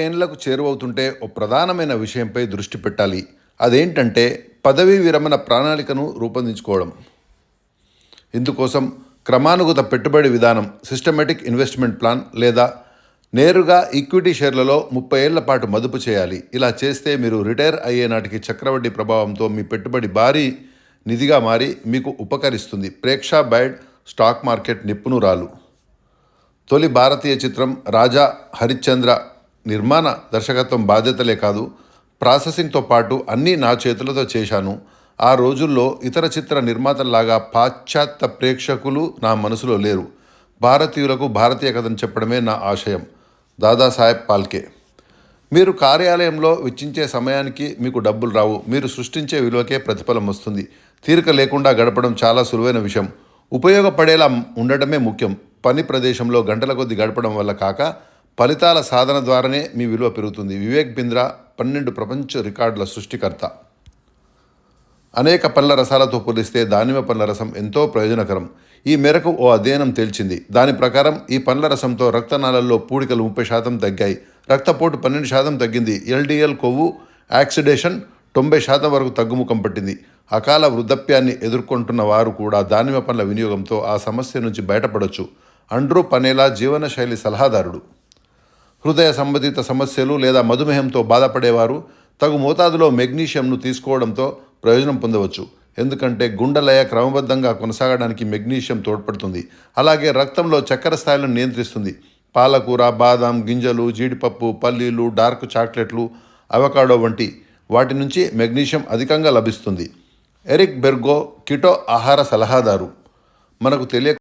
ఏండ్లకు చేరువవుతుంటే ఓ ప్రధానమైన విషయంపై దృష్టి పెట్టాలి. అదేంటంటే పదవీ విరమణ ప్రణాళికను రూపొందించుకోవడం. ఇందుకోసం క్రమానుగత పెట్టుబడి విధానం, సిస్టమేటిక్ ఇన్వెస్ట్మెంట్ ప్లాన్ లేదా నేరుగా ఈక్విటీ షేర్లలో 30 ఏళ్ల పాటు మదుపు చేయాలి. ఇలా చేస్తే మీరు రిటైర్ అయ్యే నాటికి చక్రవడ్డీ ప్రభావంతో మీ పెట్టుబడి భారీ నిధిగా మారి మీకు ఉపకరిస్తుంది. ప్రేక్షా బైడ్ స్టాక్ మార్కెట్ నిపుణురాలు. తొలి భారతీయ చిత్రం రాజా హరిశ్చంద్ర నిర్మాణ దర్శకత్వం బాధ్యతలే కాదు, ప్రాసెసింగ్తో పాటు అన్నీ నా చేతులతో చేశాను. ఆ రోజుల్లో ఇతర చిత్ర నిర్మాతల్లాగా పాశ్చాత్య ప్రేక్షకులు నా మనసులో లేరు. భారతీయులకు భారతీయ కథను చెప్పడమే నా ఆశయం. దాదాసాహెబ్ ఫాల్కే. మీరు కార్యాలయంలో వెచ్చించే సమయానికి మీకు డబ్బులు రావు, మీరు సృష్టించే విలువకే ప్రతిఫలం వస్తుంది. తీరిక లేకుండా గడపడం చాలా సులువైన విషయం, ఉపయోగపడేలా ఉండటమే ముఖ్యం. పని ప్రదేశంలో గంటల కొద్దీ గడపడం వల్ల కాక ఫలితాల సాధన ద్వారానే మీ విలువ పెరుగుతుంది. వివేక్ బింద్రా 12 ప్రపంచ రికార్డుల సృష్టికర్త. అనేక పండ్ల రసాలతో పోలిస్తే దానిమ్మ పండ్ల రసం ఎంతో ప్రయోజనకరం. ఈ మేరకు ఓ అధ్యయనం తేల్చింది. దాని ప్రకారం ఈ పండ్ల రసంతో రక్తనాళాల్లో పూడికలు 30% తగ్గాయి, రక్తపోటు 12% తగ్గింది, ఎల్డిఎల్ కొవ్వు ఆక్సిడేషన్ 90% వరకు తగ్గుముఖం పట్టింది. అకాల వృద్ధాప్యాన్ని ఎదుర్కొంటున్న వారు కూడా దానిమ్మ పండ్ల వినియోగంతో ఆ సమస్య నుంచి బయటపడొచ్చు. అండ్రూ పనేలా జీవనశైలి సలహాదారుడు. హృదయ సంబంధిత సమస్యలు లేదా మధుమేహంతో బాధపడేవారు తగు మోతాదులో మెగ్నీషియంను తీసుకోవడంతో ప్రయోజనం పొందవచ్చు. ఎందుకంటే గుండెలయ క్రమబద్ధంగా కొనసాగడానికి మెగ్నీషియం తోడ్పడుతుంది. అలాగే రక్తంలో చక్కెర స్థాయిలను నియంత్రిస్తుంది. పాలకూర, బాదాం గింజలు, జీడిపప్పు, పల్లీలు, డార్క్ చాక్లెట్లు, అవకాడో వంటి వాటి నుంచి మెగ్నీషియం అధికంగా లభిస్తుంది. ఎరిక్ బెర్గో కిటో ఆహార సలహాదారు. మనకు తెలియ